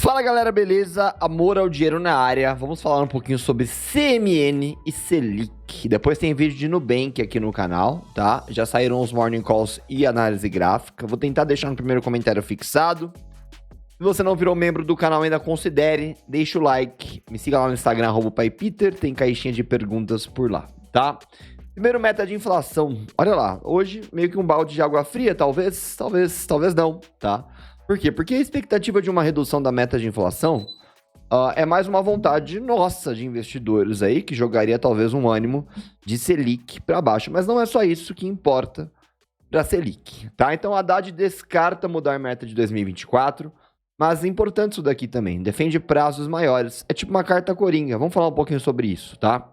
Fala galera, beleza? Amor ao dinheiro na área. Vamos falar um pouquinho sobre CMN e Selic. Depois tem vídeo de Nubank aqui no canal, tá? Já saíram os morning calls e análise gráfica. Vou tentar deixar no primeiro comentário fixado. Se você não virou membro do canal ainda, considere, deixa o like, me siga lá no Instagram, @paipeter, tem caixinha de perguntas por lá, tá? Primeiro, meta de inflação. Olha lá, hoje meio que um balde de água fria, talvez não, tá? Por quê? Porque a expectativa de uma redução da meta de inflação é mais uma vontade nossa de investidores aí, que jogaria talvez um ânimo de Selic para baixo. Mas não é só isso que importa para Selic, tá? Então a Haddad descarta mudar a meta de 2024, mas é importante isso daqui também. Defende prazos maiores. É tipo uma carta coringa. Vamos falar um pouquinho sobre isso, tá?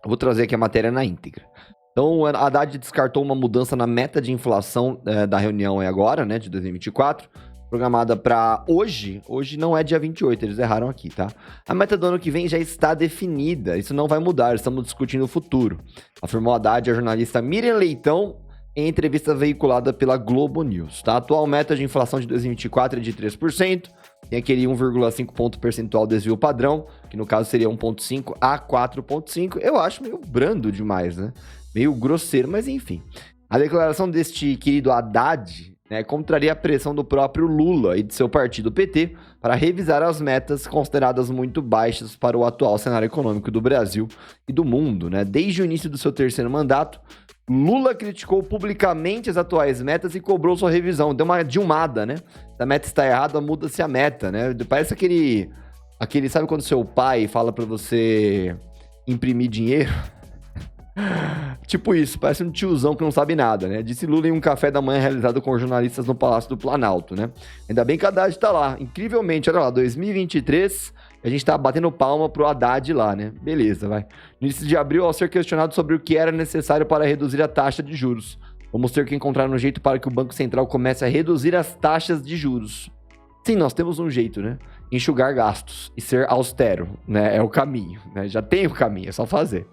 Eu vou trazer aqui a matéria na íntegra. Então, a Haddad descartou uma mudança na meta de inflação da reunião agora, né, de 2024, programada para hoje. Hoje não é dia 28, eles erraram aqui, tá? A meta do ano que vem já está definida, isso não vai mudar, estamos discutindo o futuro, afirmou Haddad a jornalista Miriam Leitão em entrevista veiculada pela Globo News, tá? A atual meta de inflação de 2024 é de 3%, tem aquele 1,5 ponto percentual desvio padrão, que no caso seria 1,5 a 4,5, eu acho meio brando demais, né? Meio grosseiro, mas enfim. A declaração deste querido Haddad, né, contraria a pressão do próprio Lula e de seu partido PT para revisar as metas consideradas muito baixas para o atual cenário econômico do Brasil e do mundo, né? Desde o início do seu terceiro mandato, Lula criticou publicamente as atuais metas e cobrou sua revisão. Deu uma dilmada, né? Se a meta está errada, muda-se a meta, né? Parece aquele... Sabe quando seu pai fala para você imprimir dinheiro? Tipo isso, parece um tiozão que não sabe nada, né? Disse Lula em um café da manhã realizado com jornalistas no Palácio do Planalto, né? Ainda bem que a Haddad tá lá. Incrivelmente, olha lá, 2023, a gente tá batendo palma pro Haddad lá, né? Beleza, vai. No início de abril, ao ser questionado sobre o que era necessário para reduzir a taxa de juros. Vamos ter que encontrar um jeito para que o Banco Central comece a reduzir as taxas de juros. Sim, nós temos um jeito, né? Enxugar gastos e ser austero, né? É o caminho, né? Já tem o caminho, é só fazer.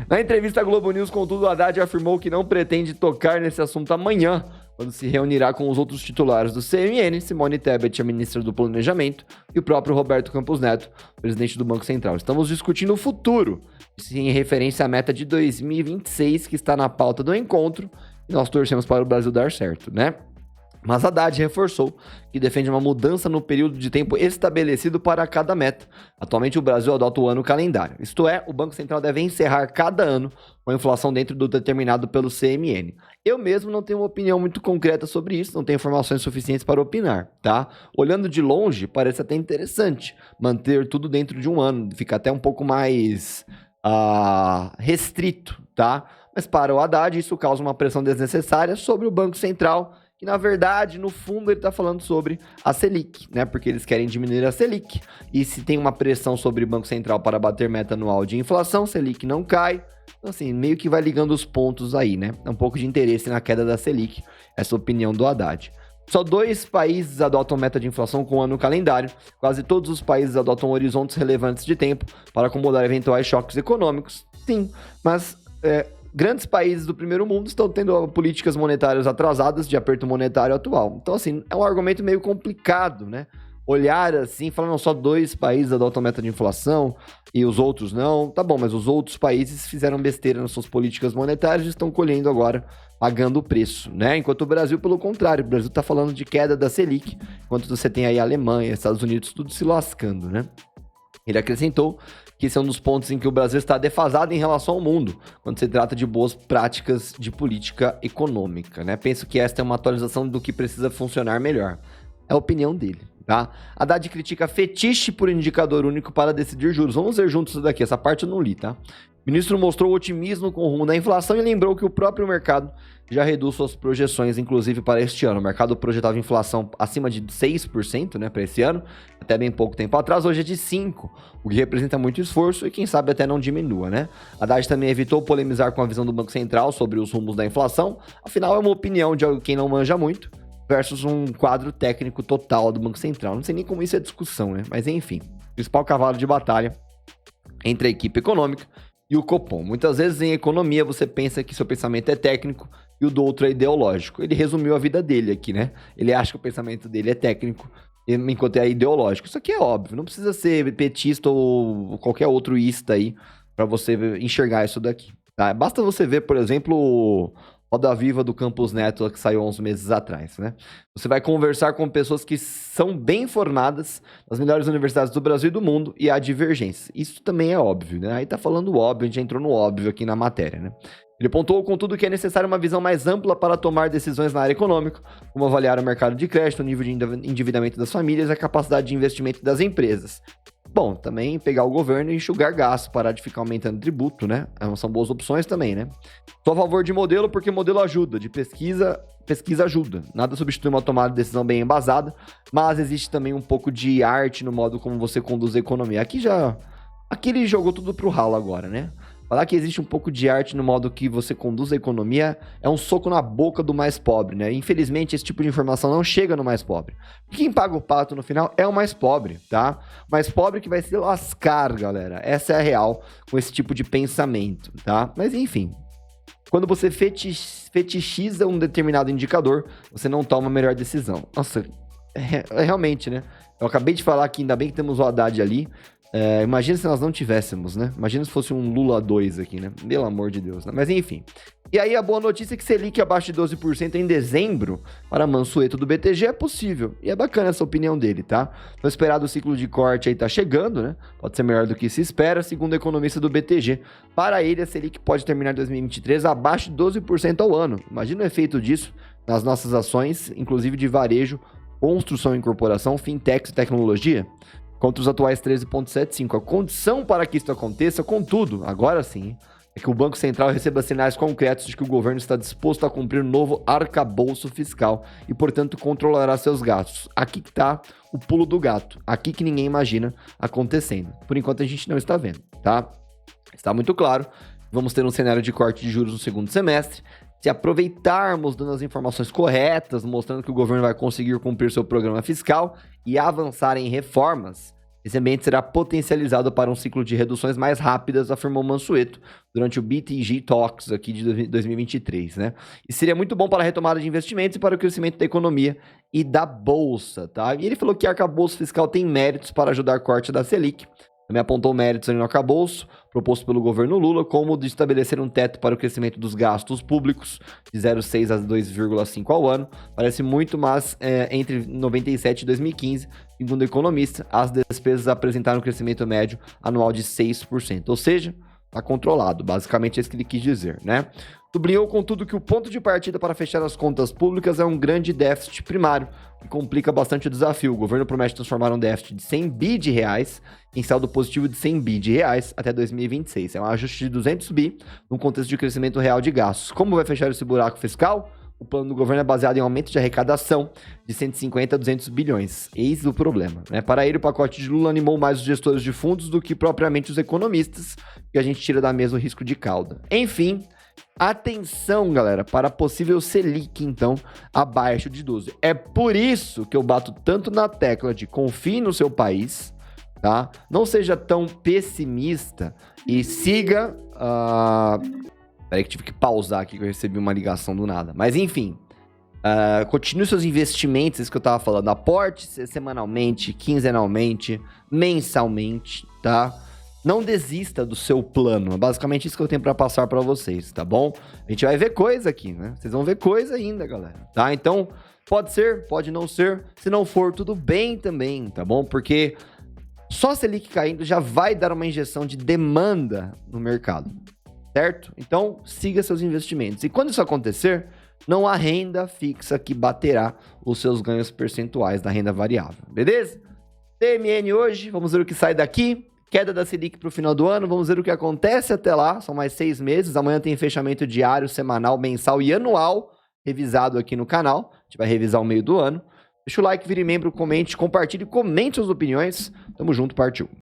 Na entrevista à Globo News, contudo, Haddad afirmou que não pretende tocar nesse assunto amanhã, quando se reunirá com os outros titulares do CMN, Simone Tebet, a ministra do Planejamento, e o próprio Roberto Campos Neto, presidente do Banco Central. Estamos discutindo o futuro, em referência à meta de 2026, que está na pauta do encontro, e nós torcemos para o Brasil dar certo, né? Mas Haddad reforçou que defende uma mudança no período de tempo estabelecido para cada meta. Atualmente, o Brasil adota o ano calendário. Isto é, o Banco Central deve encerrar cada ano com a inflação dentro do determinado pelo CMN. Eu mesmo não tenho uma opinião muito concreta sobre isso, não tenho informações suficientes para opinar, tá? Olhando de longe, parece até interessante manter tudo dentro de um ano, fica até um pouco mais restrito, tá? Mas para o Haddad, isso causa uma pressão desnecessária sobre o Banco Central, que na verdade, no fundo, ele está falando sobre a Selic, né? Porque eles querem diminuir a Selic. E se tem uma pressão sobre o Banco Central para bater meta anual de inflação, Selic não cai. Então, assim, meio que vai ligando os pontos aí, né? É um pouco de interesse na queda da Selic, essa opinião do Haddad. Só 2 países adotam meta de inflação com ano calendário. Quase todos os países adotam horizontes relevantes de tempo para acomodar eventuais choques econômicos. Sim, mas... grandes países do primeiro mundo estão tendo políticas monetárias atrasadas de aperto monetário atual. Então, assim, é um argumento meio complicado, né? Olhar assim, falar, não, só 2 países adotam meta de inflação e os outros não. Tá bom, mas os outros países fizeram besteira nas suas políticas monetárias e estão colhendo agora, pagando o preço, né? Enquanto o Brasil, pelo contrário, o Brasil tá falando de queda da Selic, enquanto você tem aí a Alemanha, Estados Unidos, tudo se lascando, né? Ele acrescentou que esse é um dos pontos em que o Brasil está defasado em relação ao mundo, quando se trata de boas práticas de política econômica, né? Penso que esta é uma atualização do que precisa funcionar melhor. É a opinião dele, tá? Haddad critica fetiche por indicador único para decidir juros. Vamos ver juntos isso daqui, essa parte eu não li, tá? O ministro mostrou otimismo com o rumo da inflação e lembrou que o próprio mercado já reduz suas projeções, inclusive para este ano. O mercado projetava inflação acima de 6%, né, para esse ano, até bem pouco tempo atrás, hoje é de 5%, o que representa muito esforço e quem sabe até não diminua, né? Haddad também evitou polemizar com a visão do Banco Central sobre os rumos da inflação, afinal é uma opinião de quem não manja muito, versus um quadro técnico total do Banco Central. Não sei nem como isso é discussão, né? Mas enfim, principal cavalo de batalha entre a equipe econômica e o Copom. Muitas vezes em economia você pensa que seu pensamento é técnico e o do outro é ideológico. Ele resumiu a vida dele aqui, né? Ele acha que o pensamento dele é técnico enquanto é ideológico. Isso aqui é óbvio, não precisa ser petista ou qualquer outro ista aí para você enxergar isso daqui. Tá? Basta você ver, por exemplo, o Roda Viva do Campus Neto, que saiu há uns meses atrás, né? Você vai conversar com pessoas que são bem formadas nas melhores universidades do Brasil e do mundo, e há divergências. Isso também é óbvio, né? Aí tá falando óbvio, a gente já entrou no óbvio aqui na matéria, né? Ele pontuou, contudo, que é necessária uma visão mais ampla para tomar decisões na área econômica, como avaliar o mercado de crédito, o nível de endividamento das famílias e a capacidade de investimento das empresas. Bom, também pegar o governo e enxugar gasto, parar de ficar aumentando tributo, né? São boas opções também, né? Sou a favor de modelo porque modelo ajuda, de pesquisa ajuda. Nada substitui uma tomada de decisão bem embasada, mas existe também um pouco de arte no modo como você conduz a economia. Aqui ele jogou tudo pro ralo agora, né? Falar que existe um pouco de arte no modo que você conduz a economia é um soco na boca do mais pobre, né? Infelizmente, esse tipo de informação não chega no mais pobre. Quem paga o pato no final é o mais pobre, tá? O mais pobre que vai se lascar, galera. Essa é a real com esse tipo de pensamento, tá? Mas enfim, quando você fetichiza um determinado indicador, você não toma a melhor decisão. Nossa, realmente, né? Eu acabei de falar que ainda bem que temos o Haddad ali. Imagina se nós não tivéssemos, né? Imagina se fosse um Lula 2 aqui, né? Pelo amor de Deus, né? Mas enfim. E aí a boa notícia é que Selic abaixo de 12% em dezembro para Mansueto do BTG é possível. E é bacana essa opinião dele, tá? Então esperado o ciclo de corte aí tá chegando, né? Pode ser melhor do que se espera, segundo o economista do BTG. Para ele, a Selic pode terminar 2023 abaixo de 12% ao ano. Imagina o efeito disso nas nossas ações, inclusive de varejo, construção e incorporação, fintechs e tecnologia. Contra os atuais 13,75. A condição para que isso aconteça, contudo, agora sim, é que o Banco Central receba sinais concretos de que o governo está disposto a cumprir um novo arcabouço fiscal e, portanto, controlará seus gastos. Aqui que está o pulo do gato. Aqui que ninguém imagina acontecendo. Por enquanto, a gente não está vendo, tá? Está muito claro. Vamos ter um cenário de corte de juros no segundo semestre. Se aproveitarmos dando as informações corretas, mostrando que o governo vai conseguir cumprir seu programa fiscal e avançar em reformas, esse ambiente será potencializado para um ciclo de reduções mais rápidas, afirmou Mansueto durante o BTG Talks aqui de 2023, né? E seria muito bom para a retomada de investimentos e para o crescimento da economia e da bolsa, tá? E ele falou que o arcabouço fiscal tem méritos para ajudar o corte da Selic. Também apontou méritos ali no arcabouço, proposto pelo governo Lula, como o de estabelecer um teto para o crescimento dos gastos públicos, de 0,6 a 2,5 ao ano. Parece muito, mas entre 97 e 2015, segundo o economista, as despesas apresentaram um crescimento médio anual de 6%. Ou seja, está controlado, basicamente é isso que ele quis dizer, né? Sublinhou, contudo, que o ponto de partida para fechar as contas públicas é um grande déficit primário, que complica bastante o desafio. O governo promete transformar um déficit de 100 bi de reais em saldo positivo de 100 bi de reais até 2026. É um ajuste de 200 bi num contexto de crescimento real de gastos. Como vai fechar esse buraco fiscal? O plano do governo é baseado em aumento de arrecadação de 150 a 200 bilhões. Eis o problema, né? Para ele, o pacote de Lula animou mais os gestores de fundos do que propriamente os economistas, que a gente tira da mesa o risco de cauda. Enfim, atenção, galera, para a possível Selic, então, abaixo de 12. É por isso que eu bato tanto na tecla de confie no seu país, tá? Não seja tão pessimista e siga... Peraí que tive que pausar aqui que eu recebi uma ligação do nada. Mas enfim, continue seus investimentos, isso que eu tava falando. Aporte semanalmente, quinzenalmente, mensalmente, tá? Não desista do seu plano. É basicamente isso que eu tenho pra passar pra vocês, tá bom? A gente vai ver coisa aqui, né? Vocês vão ver coisa ainda, galera, tá? Então, pode ser, pode não ser. Se não for, tudo bem também, tá bom? Porque só a Selic caindo já vai dar uma injeção de demanda no mercado, certo? Então, siga seus investimentos. E quando isso acontecer, não há renda fixa que baterá os seus ganhos percentuais da renda variável, beleza? TMN hoje, vamos ver o que sai daqui. Queda da Selic para o final do ano, vamos ver o que acontece até lá. São mais 6 meses. Amanhã tem fechamento diário, semanal, mensal e anual revisado aqui no canal. A gente vai revisar o meio do ano. Deixa o like, vire membro, comente, compartilhe, comente suas opiniões. Tamo junto, partiu.